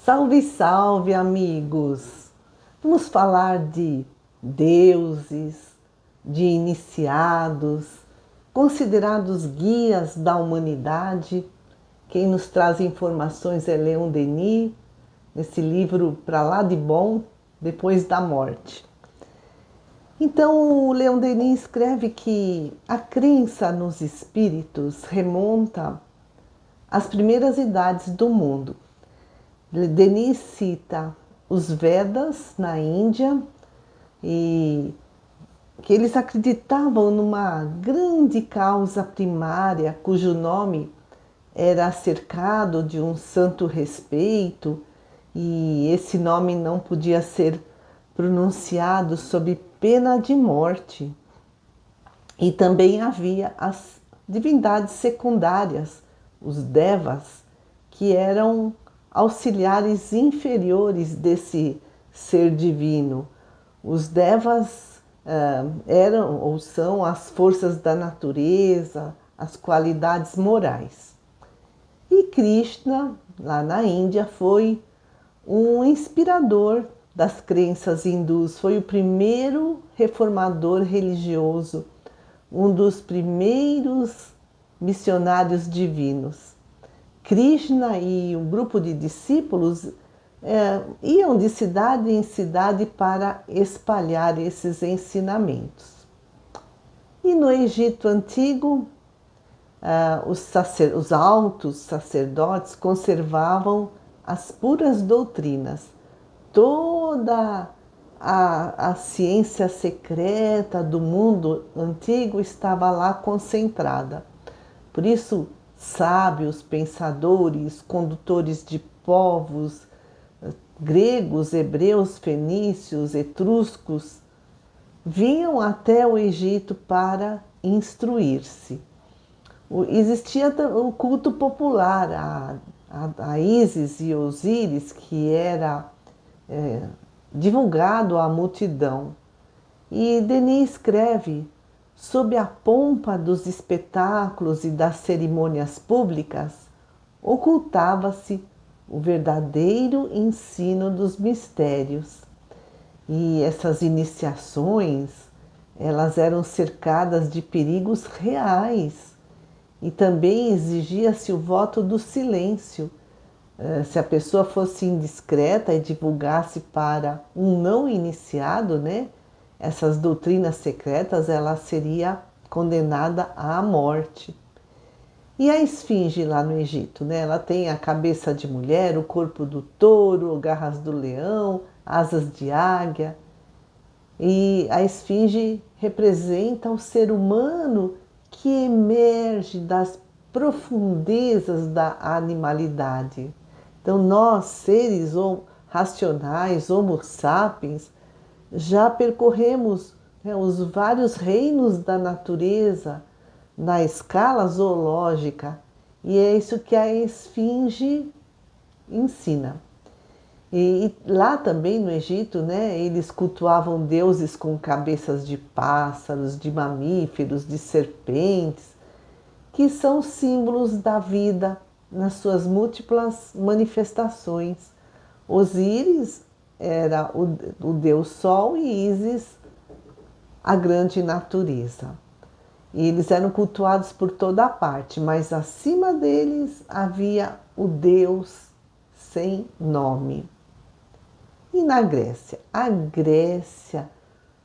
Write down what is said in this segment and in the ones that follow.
Salve, salve, amigos! Vamos falar de deuses, de iniciados, considerados guias da humanidade. Quem nos traz informações é Leon Denis, nesse livro Pra Lá de Bom, Depois da Morte. Então, o Leon Denis escreve que a crença nos espíritos remonta às primeiras idades do mundo. Denis cita os Vedas na Índia e que eles acreditavam numa grande causa primária cujo nome era cercado de um santo respeito e esse nome não podia ser pronunciado sob pena de morte. E também havia as divindades secundárias, os Devas, que eram auxiliares inferiores desse ser divino. Os Devas eram ou são as forças da natureza, as qualidades morais. E Krishna, lá na Índia, foi um inspirador das crenças hindus, foi o primeiro reformador religioso, um dos primeiros missionários divinos. Krishna e um grupo de discípulos iam de cidade em cidade para espalhar esses ensinamentos. E no Egito Antigo, os altos sacerdotes conservavam as puras doutrinas. Toda a ciência secreta do mundo antigo estava lá concentrada. Por isso, sábios, pensadores, condutores de povos, gregos, hebreus, fenícios, etruscos, vinham até o Egito para instruir-se. Existia o culto popular, a Ísis e Osíris, que era divulgado à multidão. E Denis escreve: sob a pompa dos espetáculos e das cerimônias públicas, ocultava-se o verdadeiro ensino dos mistérios. E essas iniciações, elas eram cercadas de perigos reais e também exigia-se o voto do silêncio. Se a pessoa fosse indiscreta e divulgasse para um não iniciado, né, essas doutrinas secretas, ela seria condenada à morte. E a esfinge lá no Egito, né? Ela tem a cabeça de mulher, o corpo do touro, garras do leão, asas de águia. E a esfinge representa o ser humano que emerge das profundezas da animalidade. Então nós, seres racionais, Homo sapiens, já percorremos os vários reinos da natureza na escala zoológica, e é isso que a esfinge ensina. E lá também no Egito, né, eles cultuavam deuses com cabeças de pássaros, de mamíferos, de serpentes, que são símbolos da vida nas suas múltiplas manifestações. Osíris era o deus Sol e Ísis a grande natureza. E eles eram cultuados por toda a parte, mas acima deles havia o Deus sem nome. E na Grécia? A Grécia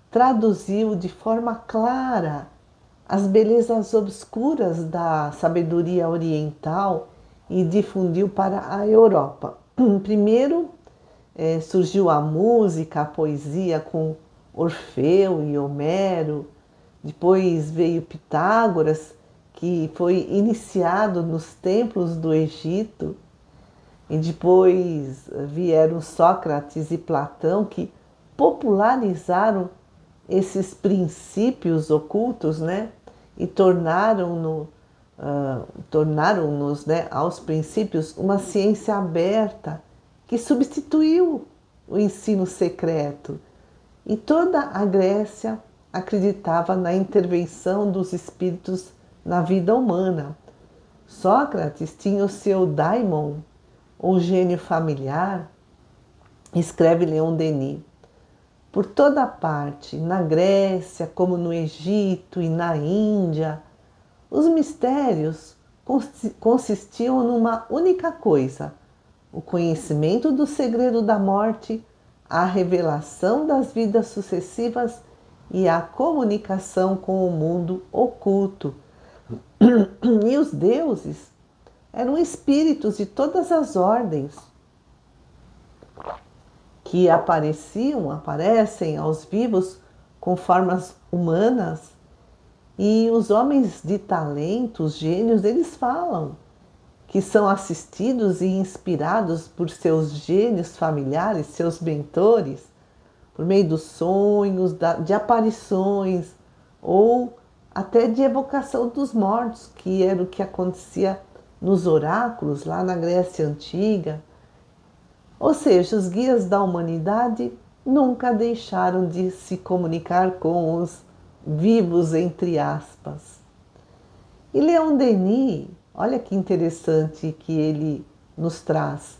traduziu de forma clara as belezas obscuras da sabedoria oriental e difundiu para a Europa. Primeiro surgiu a música, a poesia com Orfeu e Homero. Depois veio Pitágoras, que foi iniciado nos templos do Egito. E depois vieram Sócrates e Platão, que popularizaram esses princípios ocultos, né? E tornaram-nos, né, aos princípios uma ciência aberta que substituiu o ensino secreto. E toda a Grécia acreditava na intervenção dos espíritos na vida humana. Sócrates tinha o seu daimon, ou gênio familiar, Escreve Leon Denis. Por toda parte, na Grécia, como no Egito e na Índia, os mistérios consistiam numa única coisa: o conhecimento do segredo da morte, a revelação das vidas sucessivas e a comunicação com o mundo oculto. E os deuses eram espíritos de todas as ordens que aparecem aos vivos com formas humanas, e os homens de talento, os gênios, eles falam que são assistidos e inspirados por seus gênios familiares, seus mentores, por meio dos sonhos, de aparições ou até de evocação dos mortos, que era o que acontecia nos oráculos lá na Grécia Antiga. Ou seja, os guias da humanidade nunca deixaram de se comunicar com os vivos, entre aspas. E Leon Denis, olha que interessante que ele nos traz.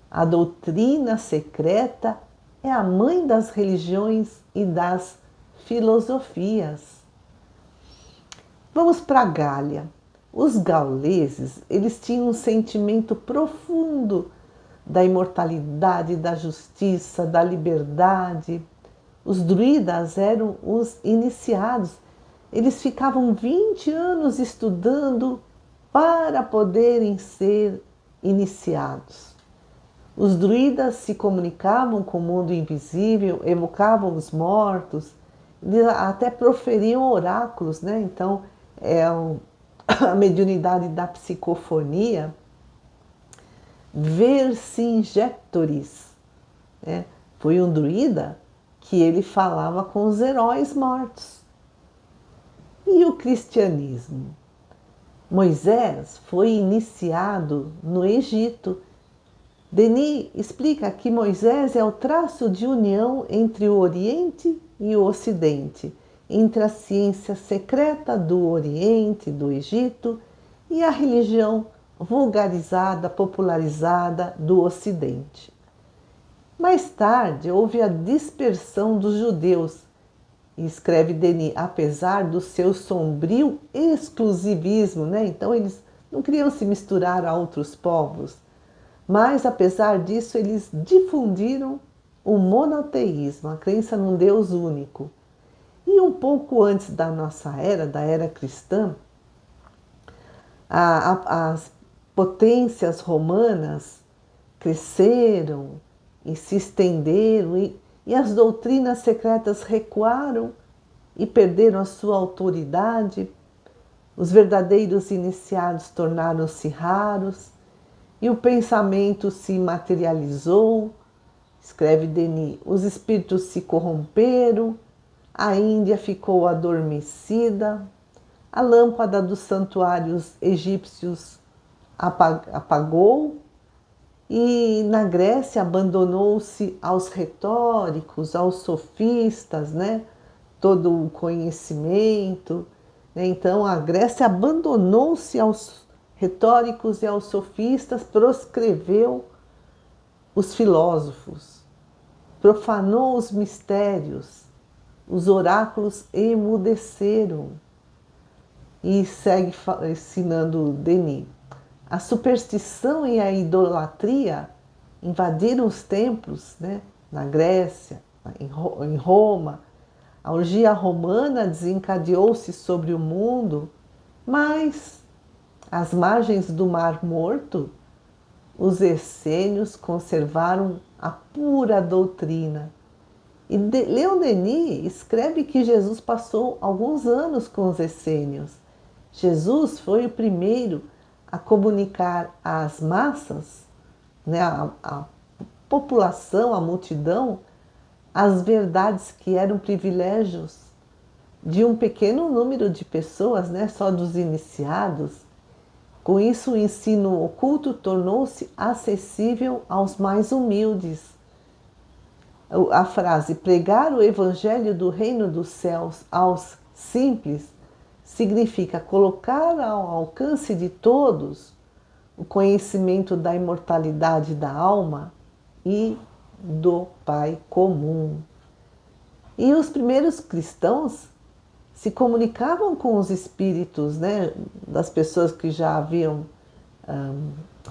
A doutrina secreta é a mãe das religiões e das filosofias. Vamos para a Gália. Os gauleses, eles tinham um sentimento profundo da imortalidade, da justiça, da liberdade. Os druidas eram os iniciados. Eles ficavam 20 anos estudando para poderem ser iniciados. Os druidas se comunicavam com o mundo invisível, evocavam os mortos, até proferiam oráculos, né? Então, a mediunidade da psicofonia. Vercingetorix, né? Foi um druida que ele falava com os heróis mortos. E o cristianismo? Moisés foi iniciado no Egito. Denis explica que Moisés é o traço de união entre o Oriente e o Ocidente, entre a ciência secreta do Oriente, do Egito, e a religião vulgarizada, popularizada do Ocidente. Mais tarde, houve a dispersão dos judeus, e escreve Denis, apesar do seu sombrio exclusivismo, né? Então eles não queriam se misturar a outros povos, mas apesar disso eles difundiram o monoteísmo, a crença num Deus único. E um pouco antes da nossa era, da era cristã, as potências romanas cresceram e se estenderam, e as doutrinas secretas recuaram e perderam a sua autoridade. Os verdadeiros iniciados tornaram-se raros e o pensamento se materializou. Escreve Denis, os espíritos se corromperam, a Índia ficou adormecida, a lâmpada dos santuários egípcios apagou, e na Grécia abandonou-se aos retóricos, aos sofistas, né? Todo o conhecimento, né? Então a Grécia abandonou-se aos retóricos e aos sofistas, proscreveu os filósofos, profanou os mistérios, os oráculos emudeceram. E segue ensinando Denis. A superstição e a idolatria invadiram os templos, né? Na Grécia, em Roma. A orgia romana desencadeou-se sobre o mundo, mas às margens do Mar Morto, os essênios conservaram a pura doutrina. E Leon Denis escreve que Jesus passou alguns anos com os essênios. Jesus foi o primeiro a comunicar às massas, né, a população, a multidão, as verdades que eram privilégios de um pequeno número de pessoas, né, só dos iniciados. Com isso, o ensino oculto tornou-se acessível aos mais humildes. A frase pregar o evangelho do reino dos céus aos simples significa colocar ao alcance de todos o conhecimento da imortalidade da alma e do Pai comum. E os primeiros cristãos se comunicavam com os espíritos, né, das pessoas que já haviam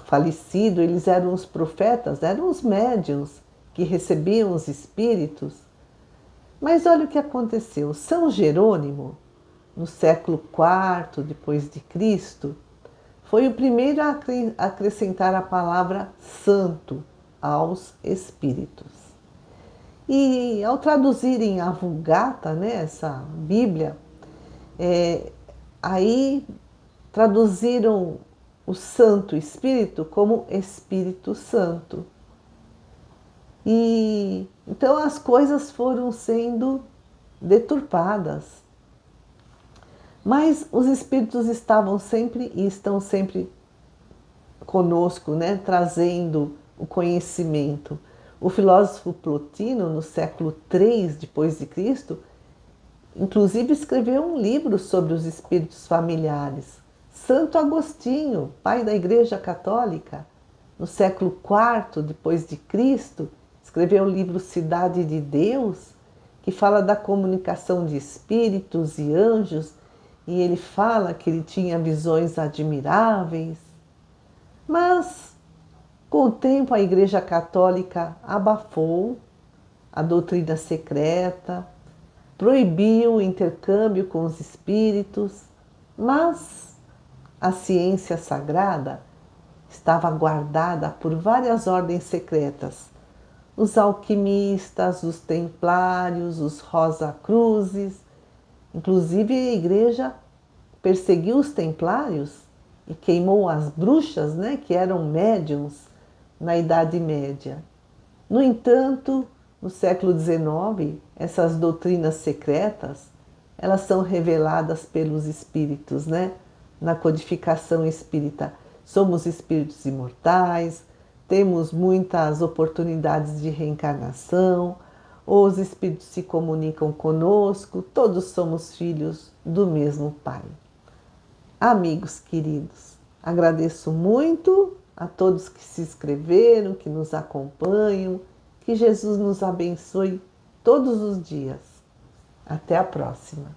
falecido. Eles eram os profetas, eram os médiuns que recebiam os espíritos. Mas olha o que aconteceu. São Jerônimo, no século IV depois de Cristo, foi o primeiro a acrescentar a palavra santo aos espíritos. E ao traduzirem a Vulgata, né, essa Bíblia, aí traduziram o Santo Espírito como Espírito Santo. E então as coisas foram sendo deturpadas. Mas os espíritos estavam sempre e estão sempre conosco, né, trazendo o conhecimento. O filósofo Plotino, no século III depois de Cristo, inclusive escreveu um livro sobre os espíritos familiares. Santo Agostinho, pai da Igreja Católica, no século IV depois de Cristo, escreveu o livro Cidade de Deus, que fala da comunicação de espíritos e anjos, e ele fala que ele tinha visões admiráveis. Mas, com o tempo, a Igreja Católica abafou a doutrina secreta, proibiu o intercâmbio com os espíritos, mas a ciência sagrada estava guardada por várias ordens secretas. Os alquimistas, os templários, os Rosa-Cruzes. Inclusive a igreja perseguiu os templários e queimou as bruxas, né, que eram médiuns na Idade Média. No entanto, no século XIX, essas doutrinas secretas, elas são reveladas pelos espíritos, né? Na codificação espírita. Somos espíritos imortais, temos muitas oportunidades de reencarnação, os espíritos se comunicam conosco, todos somos filhos do mesmo Pai. Amigos queridos, agradeço muito a todos que se inscreveram, que nos acompanham. Que Jesus nos abençoe todos os dias. Até a próxima.